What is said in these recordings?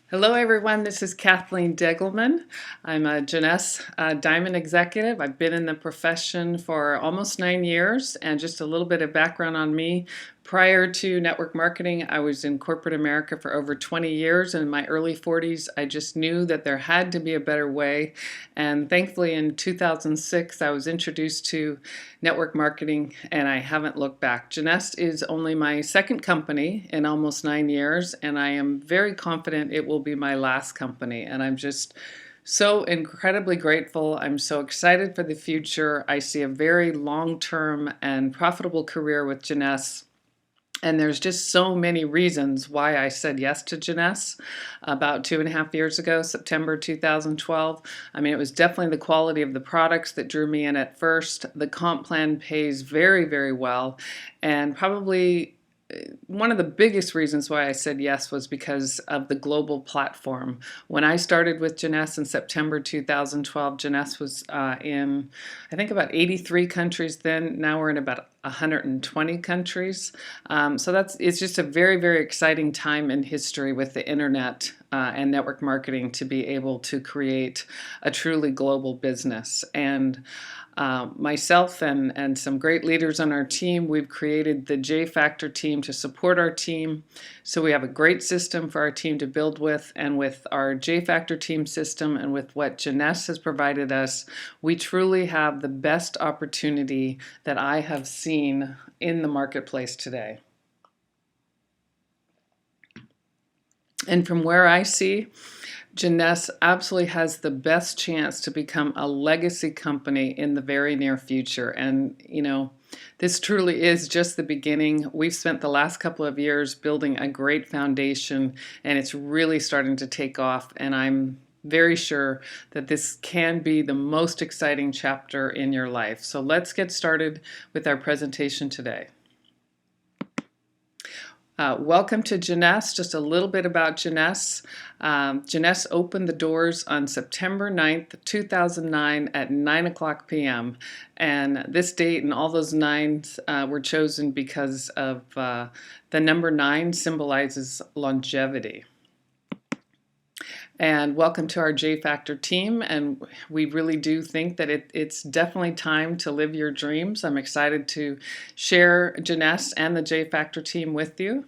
Hello everyone, this is Kathleen Deggelman. I'm a Jeunesse Diamond Executive. I've been in the profession for almost 9 years, and just a little bit of background on me. Prior to network marketing, I was in corporate America for over 20 years, and in my early 40s, I just knew that there had to be a better way. And thankfully in 2006, I was introduced to network marketing, and I haven't looked back. Jeunesse is only my second company in almost 9 years, and I am very confident it will be my last company. And I'm just so incredibly grateful. I'm so excited for the future. I see a very long-term and profitable career with Jeunesse. And there's just so many reasons why I said yes to Jeunesse about 2.5 years ago, September 2012. I mean, it was definitely the quality of the products that drew me in at first. The comp plan pays very, very well. And probably one of the biggest reasons why I said yes was because of the global platform. When I started with Jeunesse in September 2012, Jeunesse was in, I think, about 83 countries then. Now we're in about 120 countries. It's just a very, very exciting time in history with the internet and network marketing to be able to create a truly global business. And myself and some great leaders on our team, we've created the J Factor team to support our team. So we have a great system for our team to build with, and with our J Factor team system and with what Jeunesse has provided us, we truly have the best opportunity that I have seen in the marketplace today. And from where I see, Jeunesse absolutely has the best chance to become a legacy company in the very near future. And, this truly is just the beginning. We've spent the last couple of years building a great foundation, and it's really starting to take off. And I'm very sure that this can be the most exciting chapter in your life. So let's get started with our presentation today. Welcome to Jeunesse. Just a little bit about Jeunesse. Jeunesse opened the doors on September 9th, 2009 at 9 o'clock p.m. And this date and all those nines were chosen because of the number 9 symbolizes longevity. And welcome to our J Factor team, and we really do think that it's definitely time to live your dreams. I'm excited to share Jeunesse and the J Factor team with you.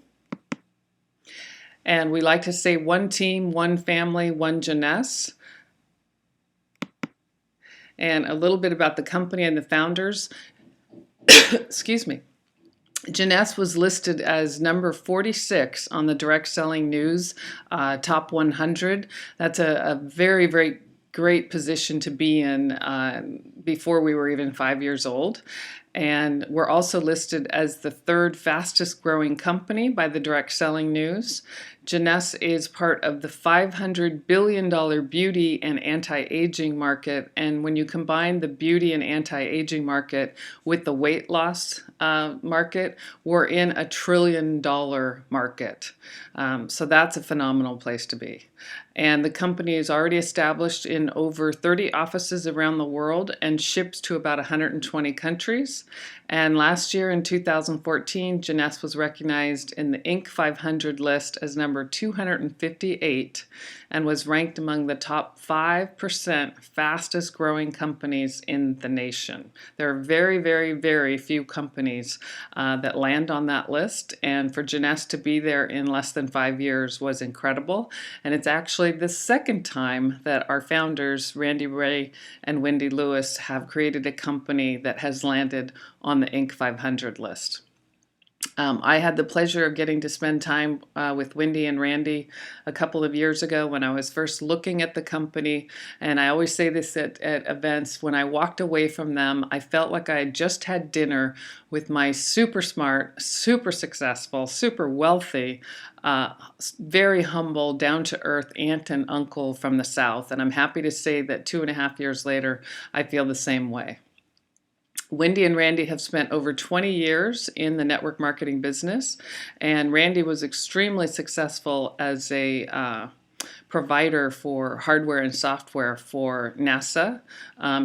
And we like to say one team, one family, one Jeunesse. And a little bit about the company and the founders. Excuse me. Jeunesse was listed as number 46 on the Direct Selling News Top 100. That's a very, very great position to be in before we were even 5 years old. And we're also listed as the 3rd fastest growing company by the Direct Selling News. Jeunesse is part of the $500 billion beauty and anti-aging market. And when you combine the beauty and anti-aging market with the weight loss market, we're in a $1 trillion market. So that's a phenomenal place to be. And the company is already established in over 30 offices around the world and ships to about 120 countries. And last year in 2014, Jeunesse was recognized in the Inc. 500 list as number 258 and was ranked among the top 5% fastest growing companies in the nation. There are very, very, very few companies that land on that list, and for Jeunesse to be there in less than 5 years was incredible. And it's actually the second time that our founders, Randy Ray and Wendy Lewis, have created a company that has landed on the Inc. 500 list. I had the pleasure of getting to spend time with Wendy and Randy a couple of years ago when I was first looking at the company. And I always say this at events, when I walked away from them, I felt like I had just had dinner with my super smart, super successful, super wealthy, very humble, down-to-earth aunt and uncle from the South. And I'm happy to say that 2.5 years later, I feel the same way. Wendy and Randy have spent over 20 years in the network marketing business, and Randy was extremely successful as a provider for hardware and software for NASA.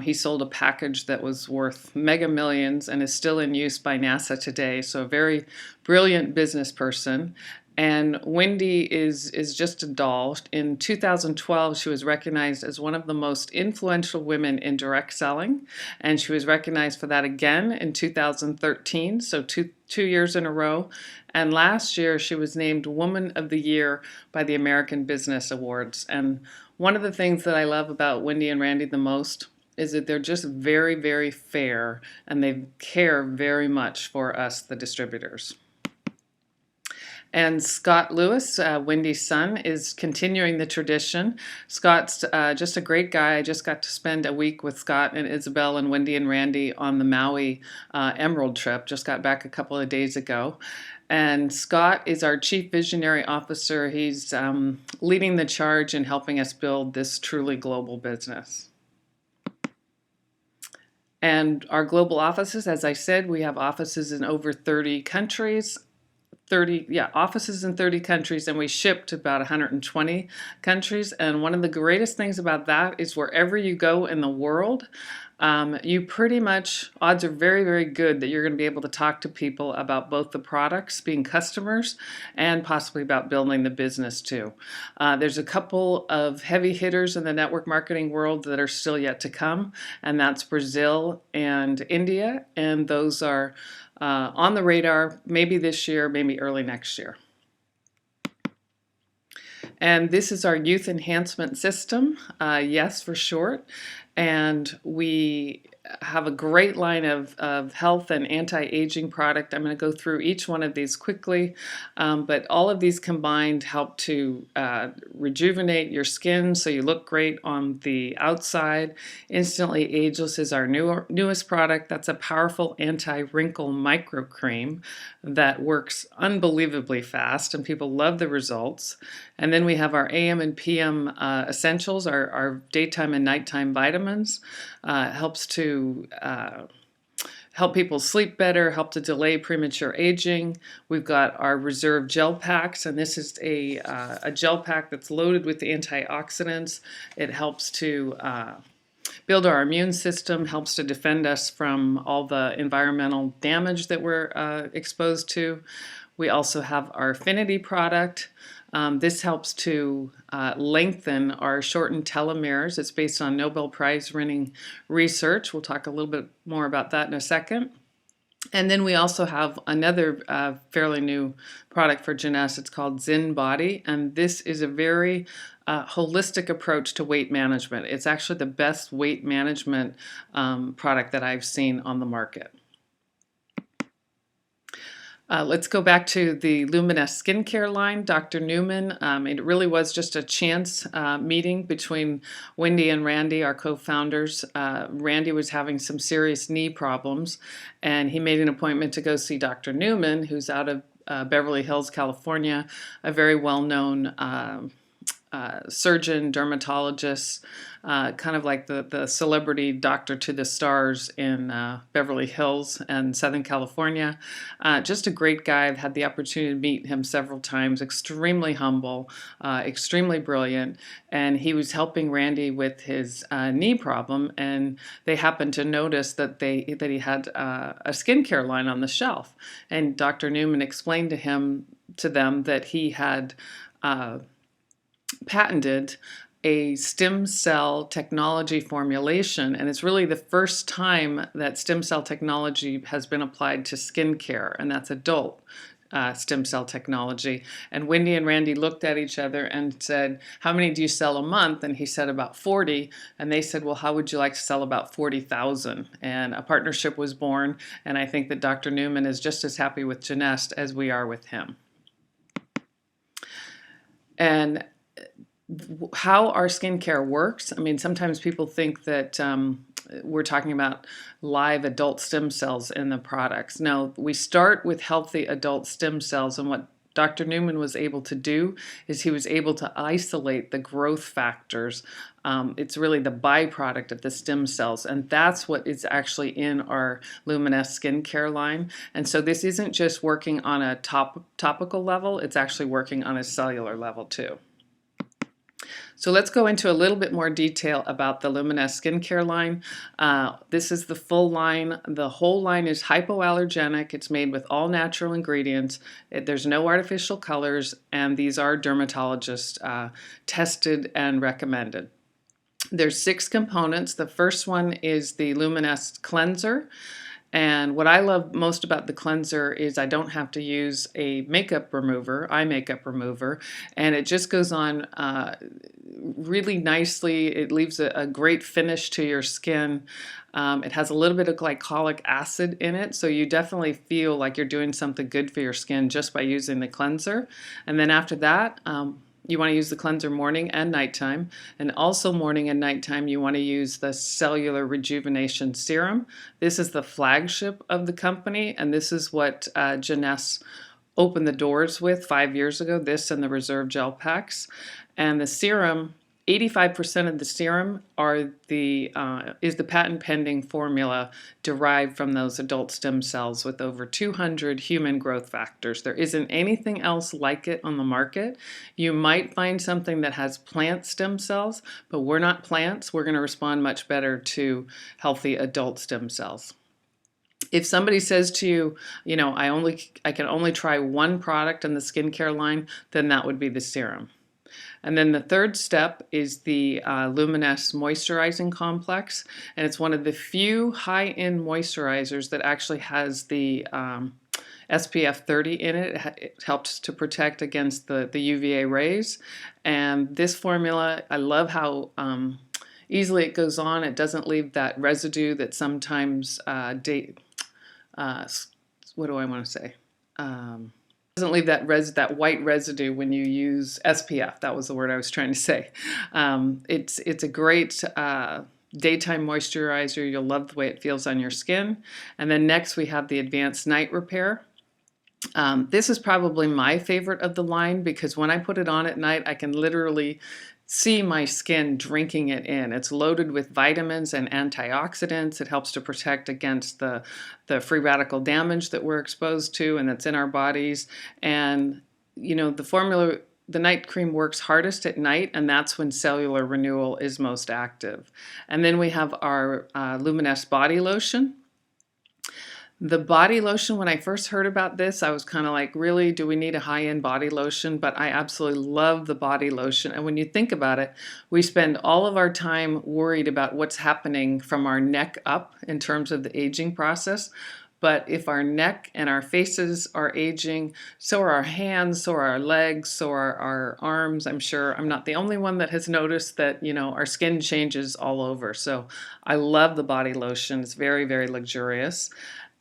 He sold a package that was worth mega millions and is still in use by NASA today, so a very brilliant business person. And Wendy is just a doll. In 2012, she was recognized as one of the most influential women in direct selling, and she was recognized for that again in 2013, so two years in a row. And last year, she was named Woman of the Year by the American Business Awards. And one of the things that I love about Wendy and Randy the most is that they're just very, very fair, and they care very much for us, the distributors. And Scott Lewis, Wendy's son, is continuing the tradition. Scott's just a great guy. I just got to spend a week with Scott and Isabel and Wendy and Randy on the Maui Emerald trip. Just got back a couple of days ago. And Scott is our Chief Visionary Officer. He's leading the charge in helping us build this truly global business. And our global offices, as I said, we have offices in over 30 countries. Offices in 30 countries, and we ship to about 120 countries. And one of the greatest things about that is wherever you go in the world, you pretty much, odds are very, very good that you're going to be able to talk to people about both the products, being customers, and possibly about building the business too. There's a couple of heavy hitters in the network marketing world that are still yet to come, and that's Brazil and India, and those are on the radar, maybe this year, maybe early next year. And this is our youth enhancement system, YES for short. And we have a great line of health and anti-aging product. I'm going to go through each one of these quickly, but all of these combined help to rejuvenate your skin so you look great on the outside. Instantly Ageless is our newest product. That's a powerful anti-wrinkle micro cream that works unbelievably fast, and people love the results. And then we have our AM and PM essentials, our daytime and nighttime vitamins. Helps to help people sleep better, help to delay premature aging. We've got our Reserve Gel Packs, and this is a gel pack that's loaded with antioxidants. It helps to build our immune system, helps to defend us from all the environmental damage that we're exposed to. We also have our Affinity product. This helps to lengthen our shortened telomeres. It's based on Nobel Prize winning research. We'll talk a little bit more about that in a second. And then we also have another fairly new product for Jeunesse. It's called Zen Body, and this is a very holistic approach to weight management. It's actually the best weight management product that I've seen on the market. Let's go back to the Luminous skincare line, Dr. Newman. It really was just a chance meeting between Wendy and Randy, our co-founders. Randy was having some serious knee problems, and he made an appointment to go see Dr. Newman, who's out of Beverly Hills, California, a very well-known surgeon, dermatologist, kind of like the celebrity doctor to the stars in Beverly Hills and Southern California. Just a great guy. I've had the opportunity to meet him several times. Extremely humble, extremely brilliant, and he was helping Randy with his knee problem, and they happened to notice that he had a skincare line on the shelf, and Dr. Newman explained to them that he had patented a stem cell technology formulation, and it's really the first time that stem cell technology has been applied to skincare, and that's adult stem cell technology. And Wendy and Randy looked at each other and said, "How many do you sell a month?" And he said, "About 40." And they said, "Well, how would you like to sell about 40,000? And a partnership was born, and I think that Dr. Newman is just as happy with Jeunesse as we are with him. And how our skincare works, I mean, sometimes people think that we're talking about live adult stem cells in the products. No, we start with healthy adult stem cells, and what Dr. Newman was able to do is he was able to isolate the growth factors. It's really the byproduct of the stem cells, and that's what is actually in our Luminous skincare line. And so this isn't just working on a topical level, it's actually working on a cellular level too. So let's go into a little bit more detail about the Luminous skincare line. This is the full line. The whole line is hypoallergenic. It's made with all natural ingredients. There's no artificial colors, and these are dermatologist tested and recommended. There's 6 components. The first one is the Luminous cleanser. And what I love most about the cleanser is I don't have to use a makeup remover, eye makeup remover, and it just goes on really nicely. It leaves a great finish to your skin. It has a little bit of glycolic acid in it, so you definitely feel like you're doing something good for your skin just by using the cleanser. And then after that, you want to use the cleanser morning and nighttime. And also morning and nighttime, you want to use the Cellular Rejuvenation Serum. This is the flagship of the company, and this is what Jeunesse opened the doors with 5 years ago, this and the Reserve Gel Packs. And the serum, 85% of the serum is the patent pending formula derived from those adult stem cells with over 200 human growth factors. There isn't anything else like it on the market. You might find something that has plant stem cells, but we're not plants. We're going to respond much better to healthy adult stem cells. If somebody says to you, I can only try one product in the skincare line, then that would be the serum. And then the third step is the Luminous Moisturizing Complex, and it's one of the few high-end moisturizers that actually has the SPF 30 in it. It helps to protect against the UVA rays. And this formula, I love how easily it goes on. It doesn't leave that residue that sometimes what do I want to say? Doesn't leave that white residue when you use SPF. That was the word I was trying to say. It's a great daytime moisturizer. You'll love the way it feels on your skin. And then next we have the Advanced Night Repair. This is probably my favorite of the line because when I put it on at night, I can literally see my skin drinking it in. It's loaded with vitamins and antioxidants. It helps to protect against the free radical damage that we're exposed to and that's in our bodies. And the formula, the night cream works hardest at night, and that's when cellular renewal is most active. And then we have our Luminous Body Lotion. The body lotion, when I first heard about this, I was kind of like, really, do we need a high-end body lotion? But I absolutely love the body lotion. And when you think about it, we spend all of our time worried about what's happening from our neck up in terms of the aging process. But if our neck and our faces are aging, so are our hands, so are our legs, so are our arms. I'm sure I'm not the only one that has noticed that, our skin changes all over. So I love the body lotion. It's very, very luxurious.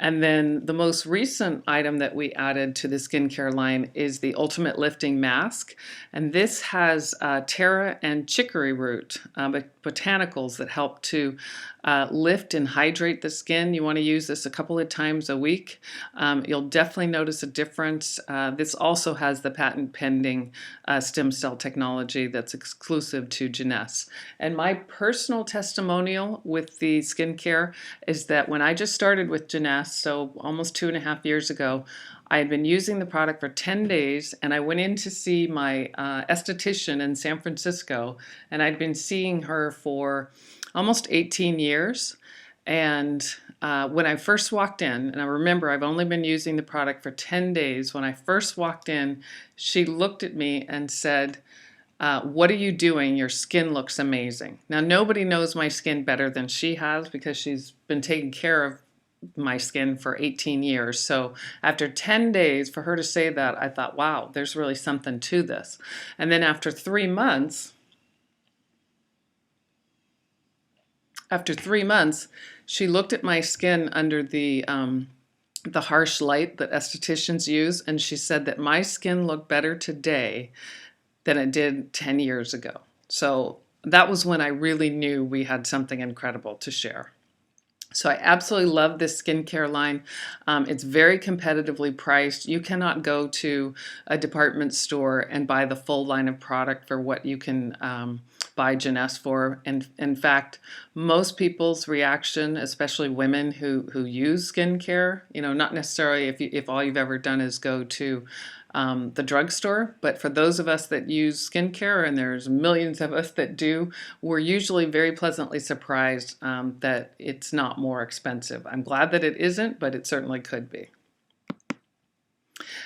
And then the most recent item that we added to the skincare line is the Ultimate Lifting Mask. And this has Tara and chicory root botanicals that help to lift and hydrate the skin. You want to use this a couple of times a week. You'll definitely notice a difference. This also has the patent pending stem cell technology that's exclusive to Jeunesse. And my personal testimonial with the skincare is that when I just started with Jeunesse, so almost 2.5 years ago, I had been using the product for 10 days, and I went in to see my esthetician in San Francisco, and I'd been seeing her for almost 18 years. And when I first walked in, and I remember I've only been using the product for 10 days, when I first walked in, she looked at me and said, what are you doing? Your skin looks amazing. Now, nobody knows my skin better than she has because she's been taking care of my skin for 18 years. So after 10 days, for her to say that, I thought, wow, there's really something to this. And then after 3 months, she looked at my skin under the harsh light that estheticians use, and she said that my skin looked better today than it did 10 years ago. So that was when I really knew we had something incredible to share. So I absolutely love this skincare line. It's very competitively priced. You cannot go to a department store and buy the full line of product for what you can buy Jeunesse for. And in fact, most people's reaction, especially women who use skincare, not necessarily if all you've ever done is go to the drugstore. But for those of us that use skincare, and there's millions of us that do, we're usually very pleasantly surprised that it's not more expensive. I'm glad that it isn't, but it certainly could be.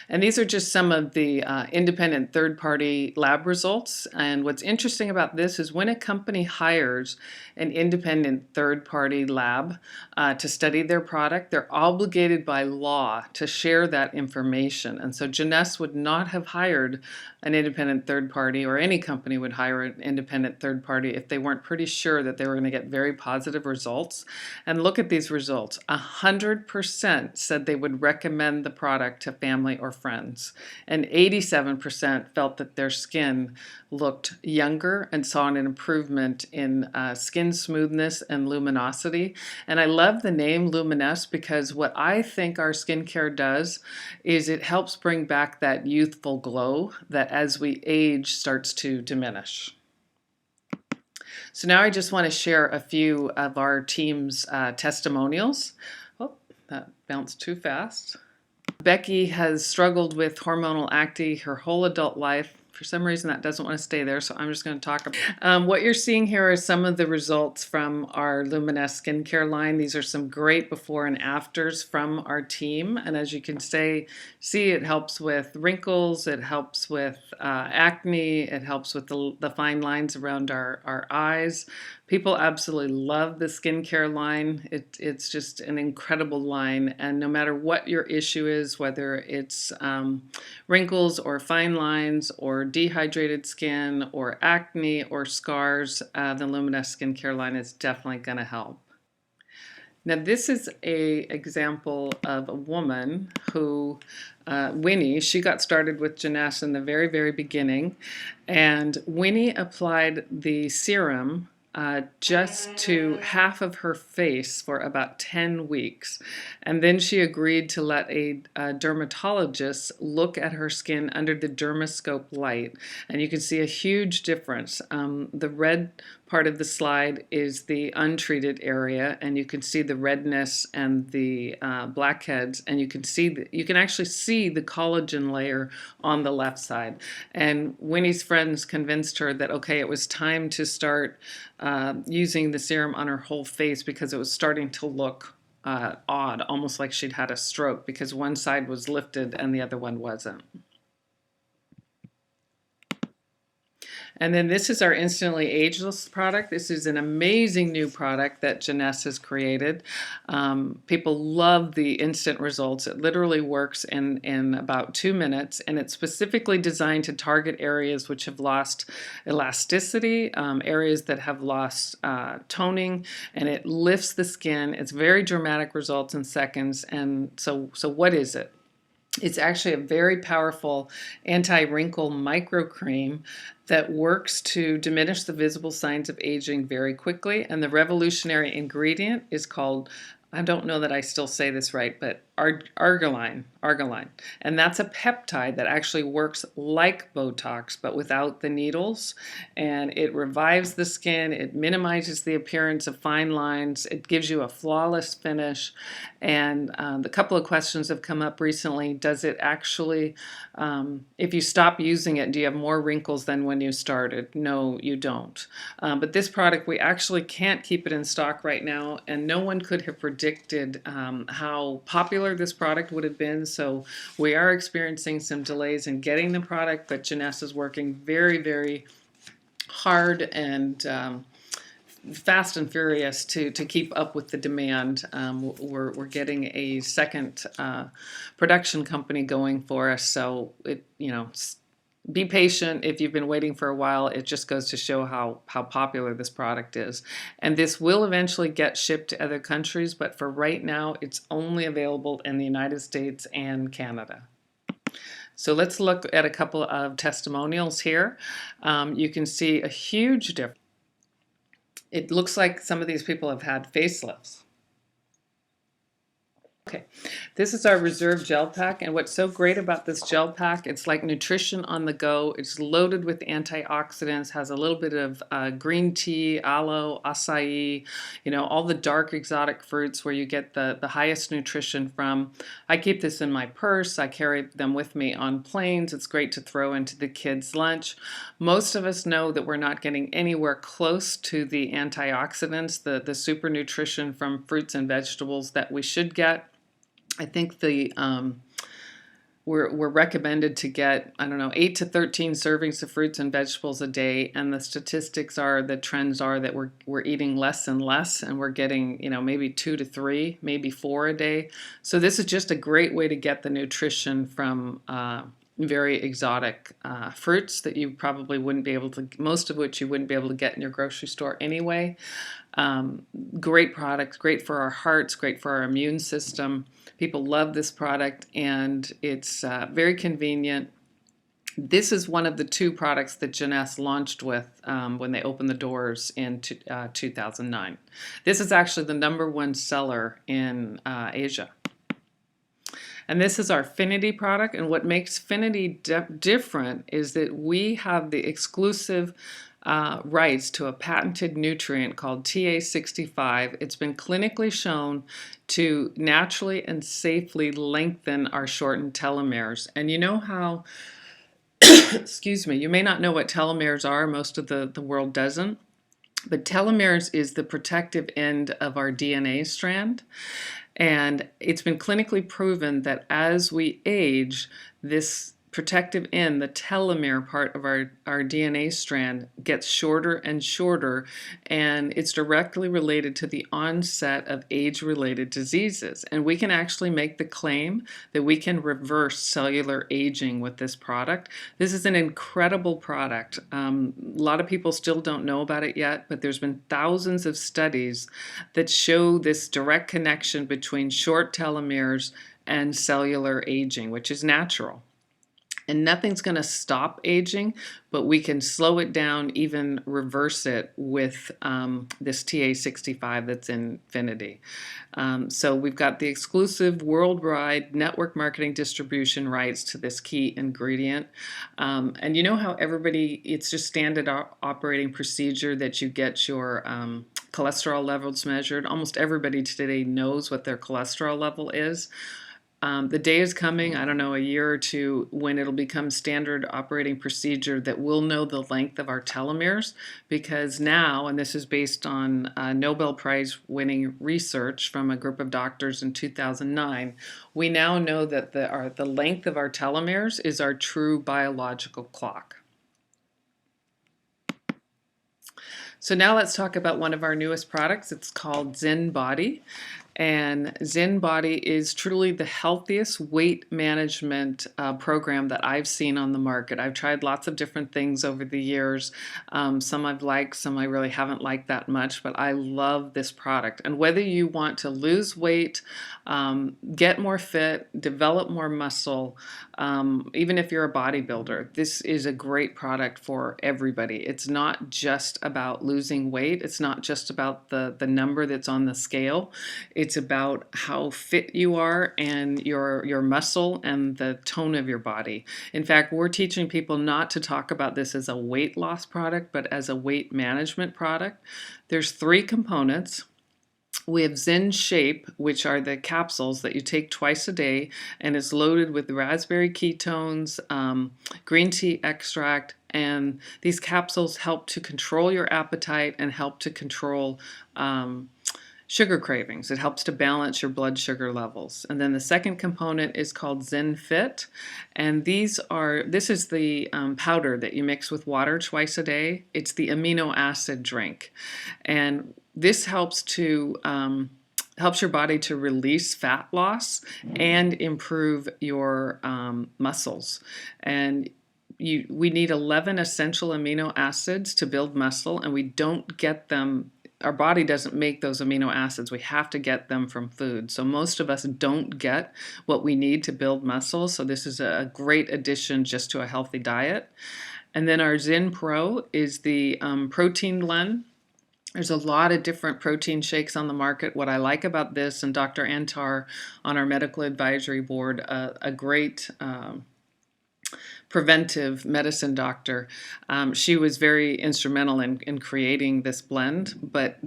And these are just some of the independent third-party lab results. And what's interesting about this is when a company hires an independent third-party lab to study their product, they're obligated by law to share that information. And so Jeunesse would not have hired an independent third party, or any company would hire an independent third party if they weren't pretty sure that they were going to get very positive results. And look at these results. 100% said they would recommend the product to family or friends. And 87% felt that their skin looked younger and saw an improvement in skin smoothness and luminosity. And I love the name Luminesce because what I think our skincare does is it helps bring back that youthful glow that as we age starts to diminish. So now I just want to share a few of our team's testimonials. Oh, that bounced too fast. Becky has struggled with hormonal acne her whole adult life. For some reason that doesn't want to stay there, so I'm just going to talk about what you're seeing here are some of the results from our Luminesce skincare line. These are some great before and afters from our team, and as you can see it helps with wrinkles, it helps with acne, it helps with the fine lines around our eyes. People absolutely love the skincare line. It's just an incredible line, and no matter what your issue is, whether it's wrinkles or fine lines or dehydrated skin or acne or scars, the Luminesce skincare line is definitely going to help. Now this is an example of a woman who, Winnie, she got started with Jeunesse in the very, very beginning, and Winnie applied the serum just to half of her face for about 10 weeks. And then she agreed to let a dermatologist look at her skin under the dermoscope light. And you can see a huge difference. The red part of the slide is the untreated area, and you can see the redness and the blackheads, and you can actually see the collagen layer on the left side. And Winnie's friends convinced her that okay, it was time to start using the serum on her whole face because it was starting to look odd, almost like she'd had a stroke because one side was lifted and the other one wasn't. And then this is our Instantly Ageless product. This is an amazing new product that Jeunesse has created. People love the instant results. It literally works in about 2 minutes, and it's specifically designed to target areas which have lost elasticity, areas that have lost toning, and it lifts the skin. It's very dramatic results in seconds. And so what is it? It's actually a very powerful anti-wrinkle microcream that works to diminish the visible signs of aging very quickly. And the revolutionary ingredient is called, I don't know that I still say this right, but arginine. And that's a peptide that actually works like Botox, but without the needles. And it revives the skin, it minimizes the appearance of fine lines, it gives you a flawless finish. And a couple of questions have come up recently. Does it actually, if you stop using it, do you have more wrinkles than when you started? No, you don't. But this product, we actually can't keep it in stock right now, and no one could have predicted how popular this product would have been. So we are experiencing some delays in getting the product, but Jeunesse is working very, very hard and fast and furious to keep up with the demand. We're getting a second production company going for us, so be patient if you've been waiting for a while. It just goes to show how popular this product is. And this will eventually get shipped to other countries, but for right now, it's only available in the United States and Canada. So let's look at a couple of testimonials here. You can see a huge difference. It looks like some of these people have had facelifts. Okay, this is our reserve gel pack, and what's so great about this gel pack, it's like nutrition on the go. It's loaded with antioxidants, has a little bit of green tea, aloe, acai, all the dark exotic fruits where you get the highest nutrition from. I keep this in my purse. I carry them with me on planes. It's great to throw into the kids' lunch. Most of us know that we're not getting anywhere close to the antioxidants, the super nutrition from fruits and vegetables that we should get. I think we're recommended to get, I don't know, 8 to 13 servings of fruits and vegetables a day, and the trends are that we're eating less and less, and we're getting, maybe 2 to 3, maybe 4 a day. So this is just a great way to get the nutrition from very exotic fruits that you probably wouldn't be able to, most of which you wouldn't be able to get in your grocery store anyway. Great product, great for our hearts, great for our immune system. People love this product, and it's very convenient. This is one of the 2 products that Jeunesse launched with when they opened the doors in 2009. This is actually the #1 seller in Asia. And this is our Finity product, and what makes Finity different is that we have the exclusive rights to a patented nutrient called TA65. It's been clinically shown to naturally and safely lengthen our shortened telomeres. And you know how, excuse me, you may not know what telomeres are, most of the world doesn't, but telomeres is the protective end of our DNA strand. And it's been clinically proven that as we age, this protective end, the telomere part of our DNA strand, gets shorter and shorter, and it's directly related to the onset of age-related diseases. And we can actually make the claim that we can reverse cellular aging with this product. This is an incredible product. A lot of people still don't know about it yet, but there's been thousands of studies that show this direct connection between short telomeres and cellular aging, which is natural. And nothing's going to stop aging, but we can slow it down, even reverse it with this TA65 that's in Finity. So we've got the exclusive worldwide network marketing distribution rights to this key ingredient. And you know how it's just standard operating procedure that you get your cholesterol levels measured. Almost everybody today knows what their cholesterol level is. The day is coming, I don't know, a year or 2, when it'll become standard operating procedure that we'll know the length of our telomeres, because now, and this is based on Nobel Prize winning research from a group of doctors in 2009, we now know that the length of our telomeres is our true biological clock. So now let's talk about one of our newest products. It's called Zen Body. And Zen Body is truly the healthiest weight management program that I've seen on the market. I've tried lots of different things over the years. Some I've liked, some I really haven't liked that much, but I love this product. And whether you want to lose weight, get more fit, develop more muscle, even if you're a bodybuilder, this is a great product for everybody. It's not just about losing weight. It's not just about the number that's on the scale. It's about how fit you are and your muscle and the tone of your body. In fact, we're teaching people not to talk about this as a weight loss product, but as a weight management product. There's 3 components. We have Zen Shape, which are the capsules that you take twice a day, and it's loaded with raspberry ketones, green tea extract, and these capsules help to control your appetite and help to control sugar cravings. It helps to balance your blood sugar levels. And then the second component is called Zen Fit, and this is the powder that you mix with water twice a day. It's the amino acid drink, and this helps your body to release fat loss and improve your muscles. And we need 11 essential amino acids to build muscle, and we don't get them. Our body doesn't make those amino acids. We have to get them from food. So most of us don't get what we need to build muscle. So this is a great addition just to a healthy diet. And then our Zen Pro is the protein blend. There's a lot of different protein shakes on the market. What I like about this, and Dr. Antar on our medical advisory board, a great preventive medicine doctor, she was very instrumental in creating this blend. But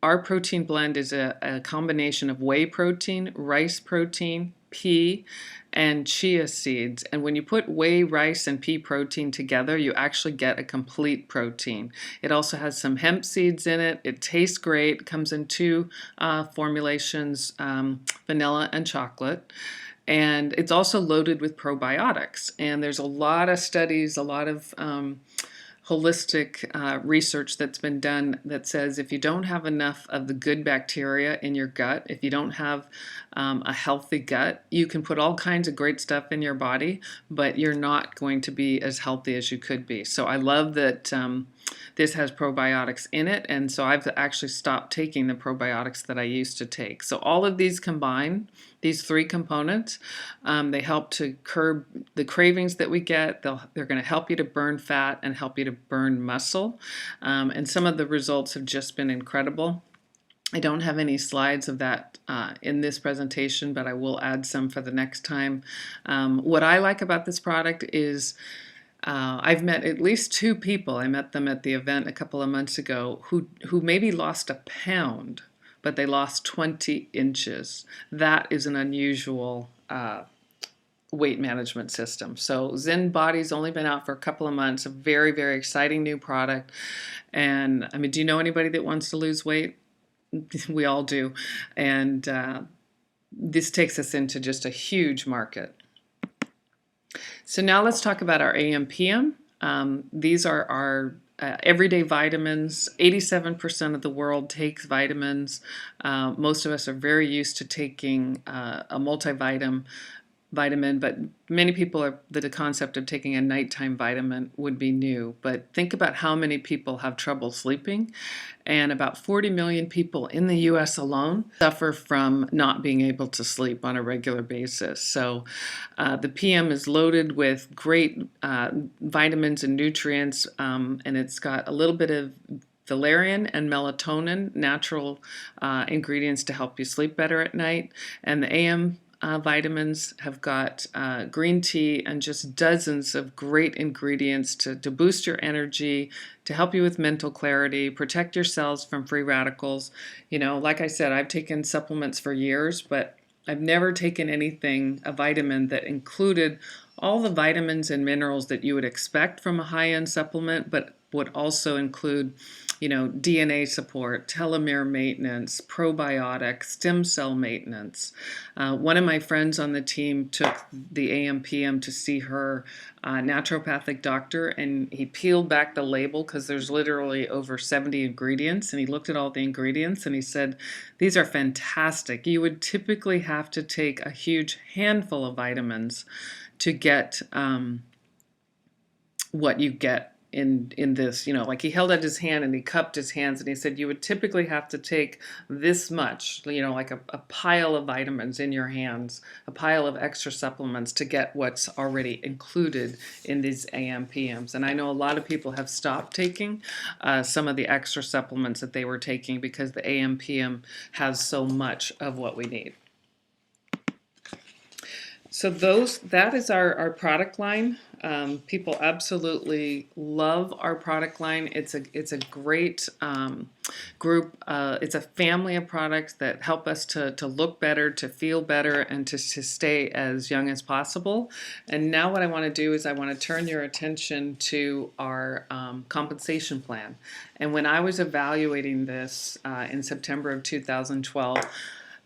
our protein blend is a combination of whey protein, rice protein, pea, and chia seeds. And when you put whey, rice, and pea protein together, you actually get a complete protein. It also has some hemp seeds in it. It tastes great. It comes in two formulations, vanilla and chocolate. And it's also loaded with probiotics. And there's a lot of studies, a lot of holistic research that's been done that says if you don't have enough of the good bacteria in your gut, if you don't have a healthy gut, you can put all kinds of great stuff in your body, but you're not going to be as healthy as you could be. So I love that this has probiotics in it, and so I've actually stopped taking the probiotics that I used to take. So all of these combine, these three components, they help to curb the cravings that we get. They're going to help you to burn fat and help you to burn muscle. And some of the results have just been incredible. I don't have any slides of that in this presentation, but I will add some for the next time. What I like about this product is I've met at least two people. I met them at the event a couple of months ago who maybe lost a pound, but they lost 20 inches. That is an unusual weight management system. So Zen Body's only been out for a couple of months, a very, very exciting new product. And I mean, do you know anybody that wants to lose weight? We all do. And this takes us into just a huge market. So now let's talk about our AM/PM. These are our everyday vitamins. 87% of the world takes vitamins. Most of us are very used to taking a multivitamin, but many people are, the concept of taking a nighttime vitamin would be new. But think about how many people have trouble sleeping, and about 40 million people in the US alone suffer from not being able to sleep on a regular basis. So the PM is loaded with great vitamins and nutrients, and it's got a little bit of valerian and melatonin, natural ingredients to help you sleep better at night. And the AM vitamins have got green tea and just dozens of great ingredients to boost your energy, to help you with mental clarity, protect your cells from free radicals. You know, like I said, I've taken supplements for years, but I've never taken anything, a vitamin that included all the vitamins and minerals that you would expect from a high-end supplement, but would also include, you know, DNA support, telomere maintenance, probiotics, stem cell maintenance. One of my friends on the team took the AM/PM to see her naturopathic doctor, and he peeled back the label because there's literally over 70 ingredients, and he looked at all the ingredients and he said, these are fantastic. You would typically have to take a huge handful of vitamins to get what you get in this, you know, like he held out his hand and he cupped his hands and he said you would typically have to take this much, you know, like a pile of vitamins in your hands, a pile of extra supplements to get what's already included in these AM/PMs. And I know a lot of people have stopped taking some of the extra supplements that they were taking because the AM/PM has so much of what we need. So that is our product line. People absolutely love our product line. It's a great group. It's a family of products that help us to look better, to feel better, and to stay as young as possible. And now what I want to do is I want to turn your attention to our compensation plan. And when I was evaluating this in September of 2012,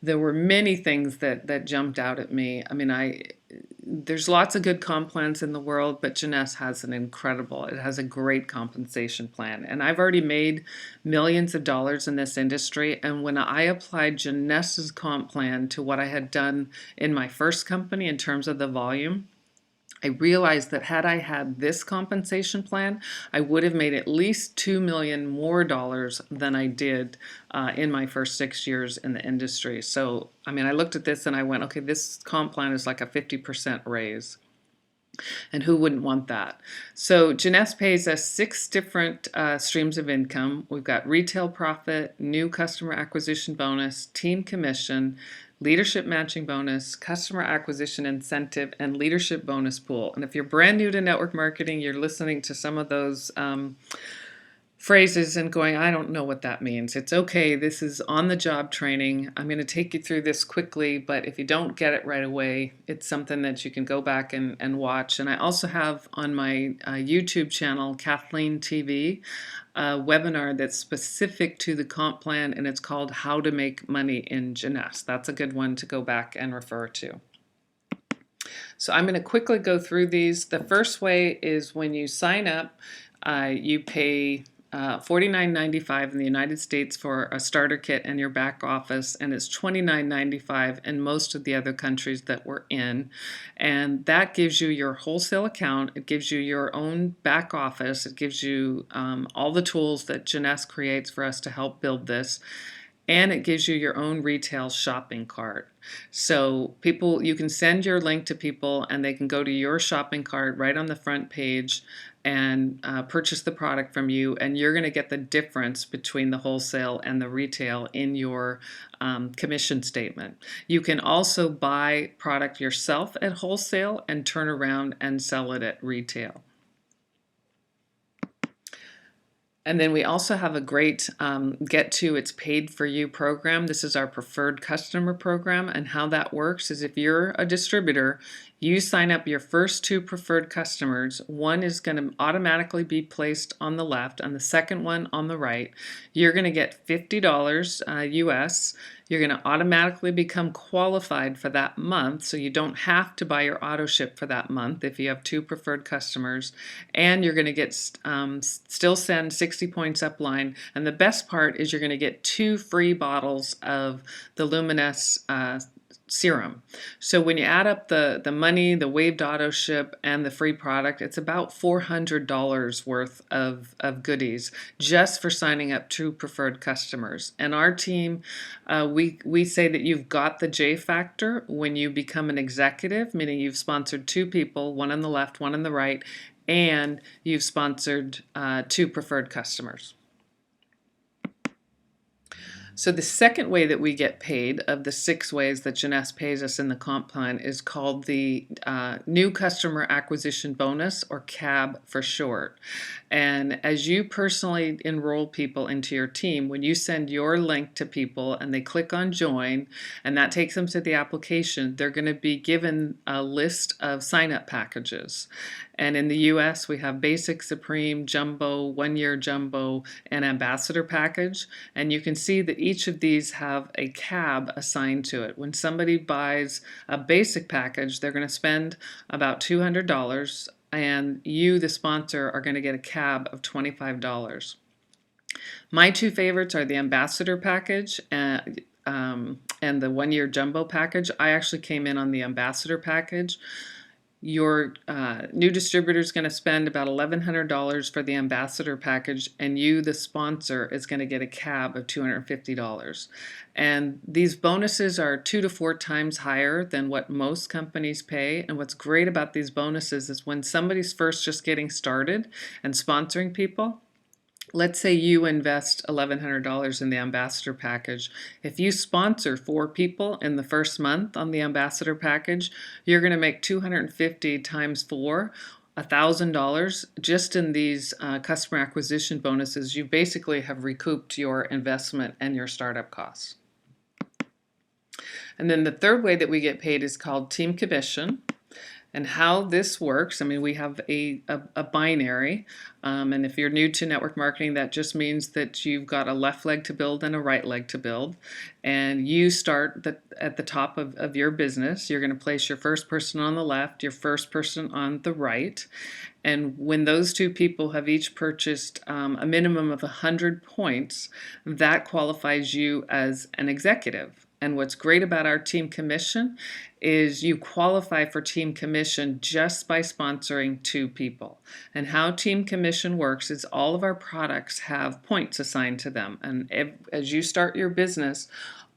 there were many things that jumped out at me. I mean, there's lots of good comp plans in the world, but Jeunesse has it has a great compensation plan. And I've already made millions of dollars in this industry. And when I applied Jeunesse's comp plan to what I had done in my first company in terms of the volume, I realized that had I had this compensation plan, I would have made at least $2 million more than I did in my first 6 years in the industry. So, I mean, I looked at this and I went, okay, this comp plan is like a 50% raise. And who wouldn't want that? So Jeunesse pays us 6 different streams of income. We've got retail profit, new customer acquisition bonus, team commission, leadership matching bonus, customer acquisition incentive, and leadership bonus pool. And if you're brand new to network marketing, you're listening to some of those phrases and going, I don't know what that means. It's okay. This is on the job training. I'm going to take you through this quickly, but if you don't get it right away, it's something that you can go back and watch. And I also have on my YouTube channel, Kathleen TV, a webinar that's specific to the comp plan, and it's called How to Make Money in Jeunesse. That's a good one to go back and refer to. So I'm going to quickly go through these. The first way is when you sign up, you pay $49.95 in the United States for a starter kit and your back office, and it's $29.95 in most of the other countries that we're in. And that gives you your wholesale account, it gives you your own back office, it gives you all the tools that Jeunesse creates for us to help build this. And it gives you your own retail shopping cart. So you can send your link to people and they can go to your shopping cart right on the front page and purchase the product from you, and you're going to get the difference between the wholesale and the retail in your commission statement. You can also buy product yourself at wholesale and turn around and sell it at retail. And then we also have a great Get To It's Paid For You program. This is our preferred customer program, and how that works is if you're a distributor, you sign up your first 2 preferred customers. One is going to automatically be placed on the left and the second one on the right. You're going to get $50 US. You're going to automatically become qualified for that month, so you don't have to buy your auto ship for that month if you have 2 preferred customers. And you're going to get still send 60 points upline. And the best part is you're going to get 2 free bottles of the Luminous serum. So when you add up the money, the waived auto ship, and the free product, it's about $400 worth of goodies just for signing up 2 preferred customers. And our team, we say that you've got the J factor when you become an executive, meaning you've sponsored 2 people, one on the left, one on the right, and you've sponsored 2 preferred customers. So the second way that we get paid of the 6 ways that Jeunesse pays us in the comp plan is called the New Customer Acquisition Bonus, or CAB for short. And as you personally enroll people into your team, when you send your link to people and they click on join and that takes them to the application, they're going to be given a list of sign-up packages. And in the US, we have Basic, Supreme, Jumbo, 1-Year Jumbo, and Ambassador package. And you can see that each of these have a CAB assigned to it. When somebody buys a basic package, they're going to spend about $200, and you, the sponsor, are going to get a CAB of $25. My 2 favorites are the Ambassador package and the 1-Year Jumbo package. I actually came in on the Ambassador package. Your new distributor is going to spend about $1,100 for the Ambassador package, and you, the sponsor, is going to get a CAB of $250. And these bonuses are 2 to 4 times higher than what most companies pay. And what's great about these bonuses is when somebody's first just getting started and sponsoring people, let's say you invest $1,100 in the Ambassador package. If you sponsor 4 people in the first month on the Ambassador package, you're going to make 250 times 4, $1,000 just in these customer acquisition bonuses. You basically have recouped your investment and your startup costs. And then the third way that we get paid is called team commission. And how this works, I mean, we have a binary, and if you're new to network marketing, that just means that you've got a left leg to build and a right leg to build. And you start at the top of your business. You're going to place your first person on the left, your first person on the right. And when those 2 people have each purchased a minimum of 100 points, that qualifies you as an executive. And what's great about our team commission is you qualify for team commission just by sponsoring 2 people. And how team commission works is all of our products have points assigned to them. And as you start your business,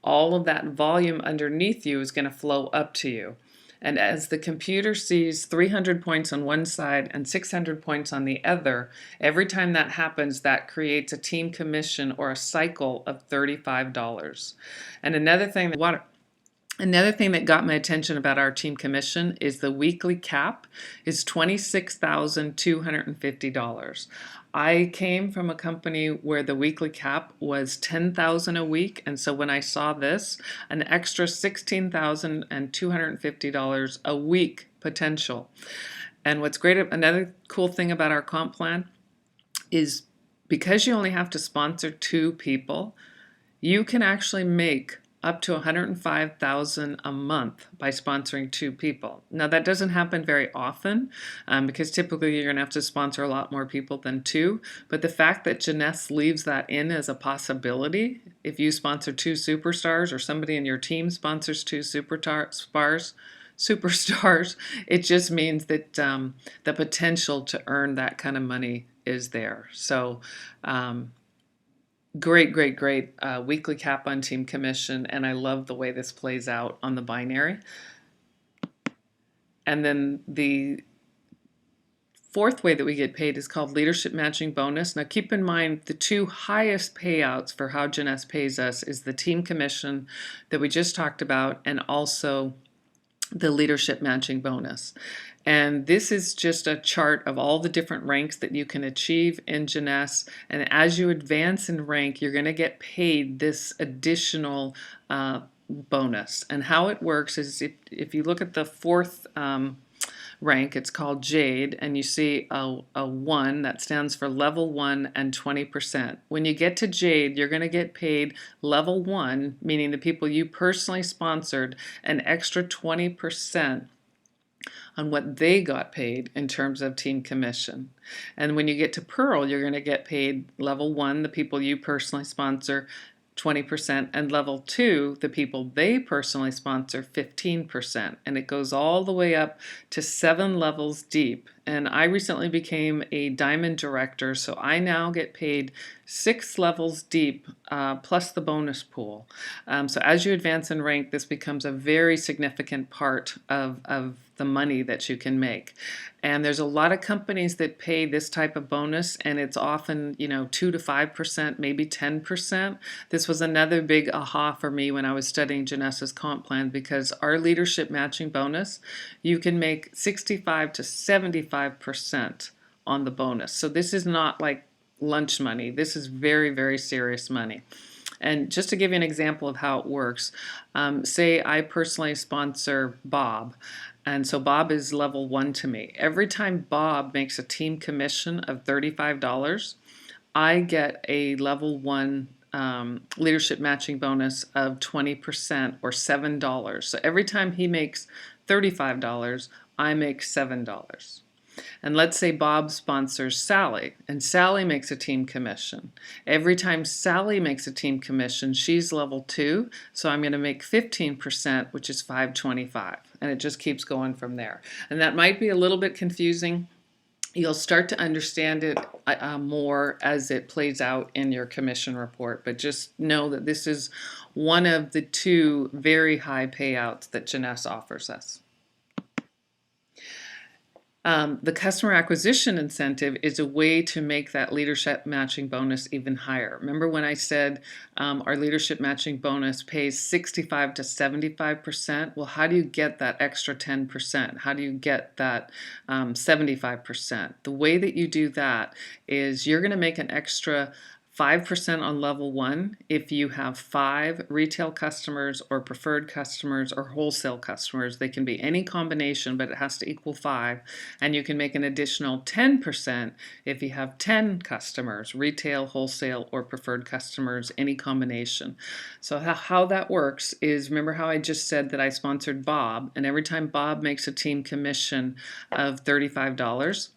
all of that volume underneath you is going to flow up to you. And as the computer sees 300 points on one side and 600 points on the other, every time that happens, that creates a team commission or a cycle of $35. And another thing that got my attention about our team commission is the weekly cap is $26,250. I came from a company where the weekly cap was $10,000 a week, and so when I saw this, an extra $16,250 a week potential. And what's great, another cool thing about our comp plan is because you only have to sponsor 2 people, you can actually make up to $105,000 a month by sponsoring 2 people. Now that doesn't happen very often because typically you're going to have to sponsor a lot more people than 2. But the fact that Jeunesse leaves that in as a possibility, if you sponsor 2 superstars or somebody in your team sponsors 2 superstars, it just means that the potential to earn that kind of money is there. So great weekly cap on team commission, and I love the way this plays out on the binary. And then the 4th way that we get paid is called leadership matching bonus. Now keep in mind the 2 highest payouts for how Jeunesse pays us is the team commission that we just talked about and also the leadership matching bonus. And this is just a chart of all the different ranks that you can achieve in Jeunesse. And as you advance in rank, you're going to get paid this additional bonus. And how it works is if you look at the 4th rank, it's called Jade, and you see a 1 that stands for level 1 and 20%. When you get to Jade, you're going to get paid level 1, meaning the people you personally sponsored, an extra 20% on what they got paid in terms of team commission. And when you get to Pearl, you're going to get paid level 1, the people you personally sponsor, 20%, and level 2, the people they personally sponsor, 15%. And it goes all the way up to 7 levels deep. And I recently became a diamond director, so I now get paid 6 levels deep plus the bonus pool. So as you advance in rank, this becomes a very significant part of the money that you can make. And there's a lot of companies that pay this type of bonus, and it's often 2 to 5%, maybe 10%. This was another big aha for me when I was studying Jeunesse's comp plan, because our leadership matching bonus, you can make 65 to 75% on the bonus. So this is not like lunch money. This is very, very serious money. And just to give you an example of how it works, say I personally sponsor Bob. And so Bob is level 1 to me. Every time Bob makes a team commission of $35, I get a level 1 leadership matching bonus of 20% or $7. So every time he makes $35, I make $7. And let's say Bob sponsors Sally, and Sally makes a team commission. Every time Sally makes a team commission, she's level 2, so I'm going to make 15%, which is $525, and it just keeps going from there. And that might be a little bit confusing. You'll start to understand it more as it plays out in your commission report, but just know that this is one of the 2 very high payouts that Jeunesse offers us. The customer acquisition incentive is a way to make that leadership matching bonus even higher. Remember when I said our leadership matching bonus pays 65 to 75%? Well, how do you get that extra 10%? How do you get that 75%? The way that you do that is you're going to make an extra 5% on level 1 if you have 5 retail customers or preferred customers or wholesale customers. They can be any combination, but it has to equal 5. And you can make an additional 10% if you have 10 customers, retail, wholesale, or preferred customers, any combination. So how that works is, remember how I just said that I sponsored Bob, and every time Bob makes a team commission of $35,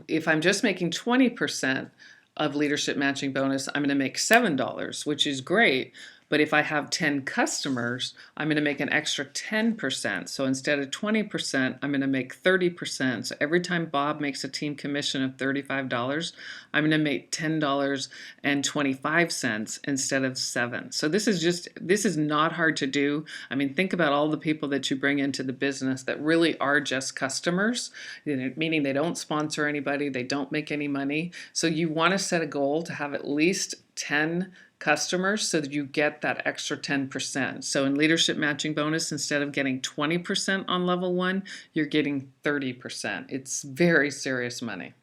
if I'm just making 20% of leadership matching bonus, I'm going to make $7, which is great. But if I have 10 customers, I'm going to make an extra 10%. So instead of 20%, I'm going to make 30%. So every time Bob makes a team commission of $35, I'm going to make $10.25 instead of 7. So this is not hard to do. I mean, think about all the people that you bring into the business that really are just customers, meaning they don't sponsor anybody, they don't make any money. So you want to set a goal to have at least 10 customers so that you get that extra 10%. So in leadership matching bonus, instead of getting 20% on level 1, you're getting 30%. It's very serious money.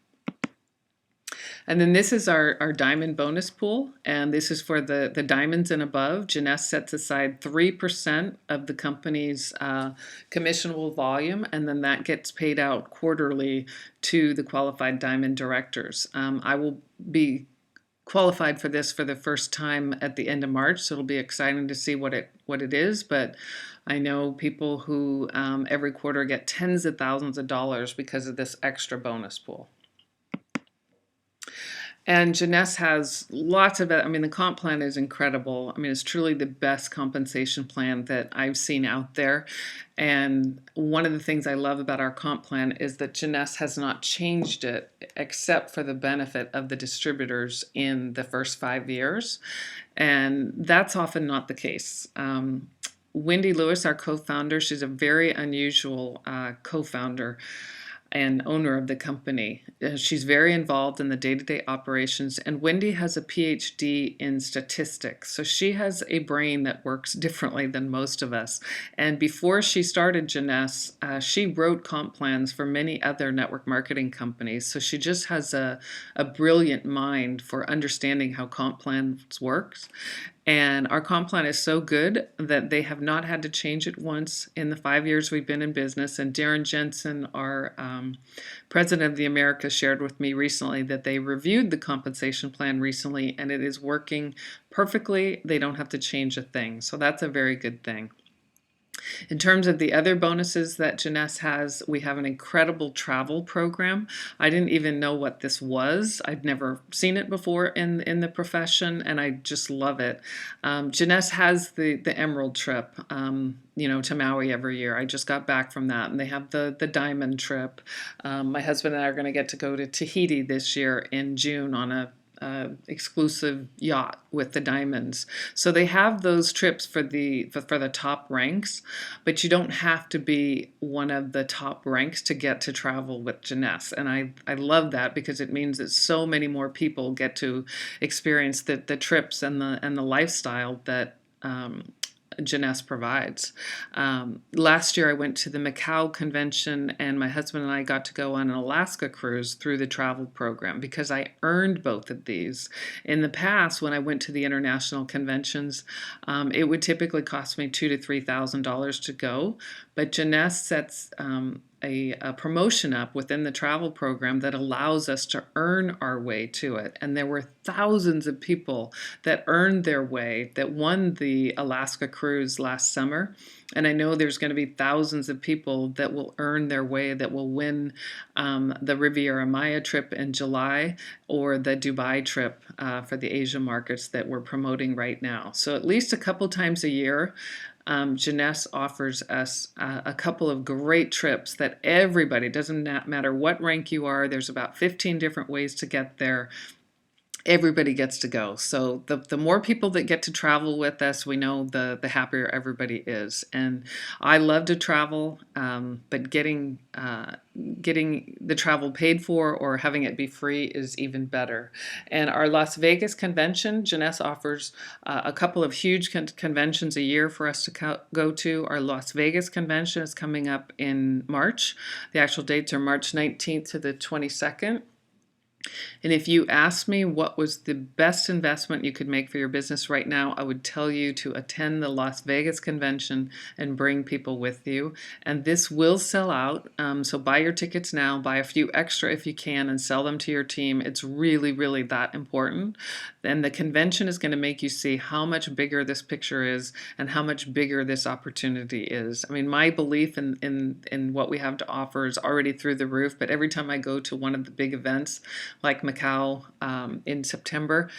And then this is our diamond bonus pool, and this is for the diamonds and above. Jeunesse sets aside 3% of the company's commissionable volume, and then that gets paid out quarterly to the qualified diamond directors. I will be qualified for this for the first time at the end of March, so it'll be exciting to see what it is. But I know people who every quarter get tens of thousands of dollars because of this extra bonus pool. And Jeunesse has lots of it. I mean, the comp plan is incredible. I mean, it's truly the best compensation plan that I've seen out there. And one of the things I love about our comp plan is that Jeunesse has not changed it except for the benefit of the distributors in the first 5 years. And that's often not the case. Wendy Lewis, our co-founder, she's a very unusual co-founder and owner of the company. She's very involved in the day-to-day operations, and Wendy has a PhD in statistics, so she has a brain that works differently than most of us. And before she started Jeunesse, she wrote comp plans for many other network marketing companies, so she just has a brilliant mind for understanding how comp plans works. And our comp plan is so good that they have not had to change it once in the 5 years we've been in business. And Darren Jensen, our president of the Americas, shared with me recently that they reviewed the compensation plan recently and it is working perfectly. They don't have to change a thing. So that's a very good thing. In terms of the other bonuses that Jeunesse has, we have an incredible travel program. I didn't even know what this was. I'd never seen it before in the profession, and I just love it. Jeunesse has the Emerald trip, to Maui every year. I just got back from that, and they have the Diamond trip. My husband and I are going to get to go to Tahiti this year in June on a exclusive yacht with the diamonds. So they have those trips for the top ranks, but you don't have to be one of the top ranks to get to travel with Jeunesse. And I love that because it means that so many more people get to experience the trips and the lifestyle that Jeunesse provides. Last year I went to the Macau convention and my husband and I got to go on an Alaska cruise through the travel program because I earned both of these. In the past, when I went to the international conventions, it would typically cost me $2,000 to $3,000 to go, but Jeunesse sets a promotion up within the travel program that allows us to earn our way to it. And there were thousands of people that earned their way, that won the Alaska cruise last summer. And I know there's going to be thousands of people that will earn their way, that will win the Riviera Maya trip in July or the Dubai trip for the Asia markets that we're promoting right now. So at least a couple times a year, Jeunesse offers us a couple of great trips that everybody, doesn't matter what rank you are, there's about 15 different ways to get there. Everybody gets to go. So the more people that get to travel with us, we know the happier everybody is. And I love to travel, but getting the travel paid for or having it be free is even better. And our Las Vegas convention, Jeunesse offers a couple of huge conventions a year for us to go to. Our Las Vegas convention is coming up in March. The actual dates are March 19th to the 22nd. And if you asked me what was the best investment you could make for your business right now, I would tell you to attend the Las Vegas convention and bring people with you. And this will sell out. So buy your tickets now, buy a few extra if you can, and sell them to your team. It's really, really that important. And the convention is going to make you see how much bigger this picture is and how much bigger this opportunity is. I mean, my belief in what we have to offer is already through the roof, but every time I go to one of the big events, like Macau in September,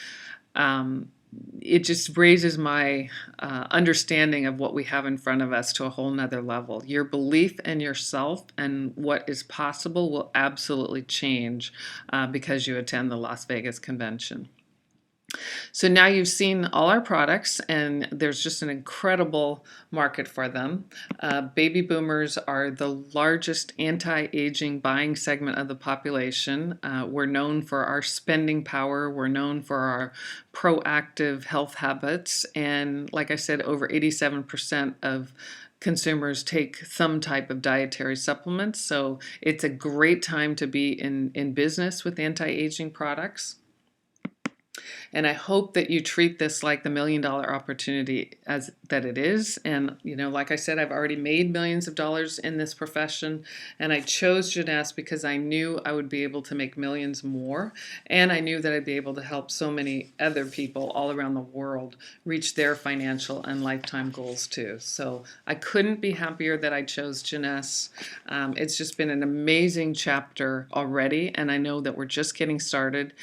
it just raises my understanding of what we have in front of us to a whole nother level. Your belief in yourself and what is possible will absolutely change because you attend the Las Vegas convention. So now you've seen all our products, and there's just an incredible market for them. Baby boomers are the largest anti-aging buying segment of the population. We're known for our spending power. We're known for our proactive health habits. And like I said, over 87% of consumers take some type of dietary supplements. So it's a great time to be in business with anti-aging products. And I hope that you treat this like the $1,000,000 opportunity as that it is. And, like I said, I've already made millions of dollars in this profession. And I chose Jeunesse because I knew I would be able to make millions more. And I knew that I'd be able to help so many other people all around the world reach their financial and lifetime goals too. So I couldn't be happier that I chose Jeunesse. It's just been an amazing chapter already. And I know that we're just getting started.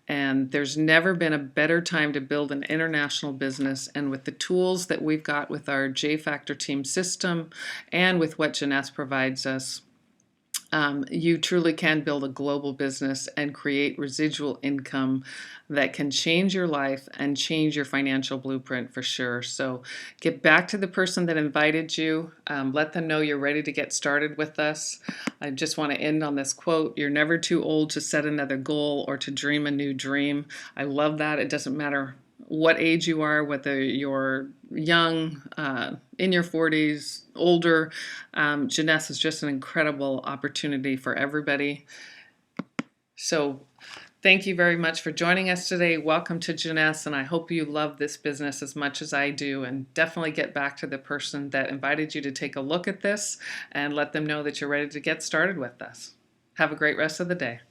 And there's never been a better time to build an international business. And with the tools that we've got with our J-Factor team system and with what Jeunesse provides us, you truly can build a global business and create residual income that can change your life and change your financial blueprint for sure. So get back to the person that invited you. Let them know you're ready to get started with us. I just want to end on this quote: "You're never too old to set another goal or to dream a new dream." I love that. It doesn't matter what age you are, whether you're young, in your 40s, older. Jeunesse is just an incredible opportunity for everybody. So thank you very much for joining us today. Welcome to Jeunesse, and I hope you love this business as much as I do. And definitely get back to the person that invited you to take a look at this and let them know that you're ready to get started with us. Have a great rest of the day.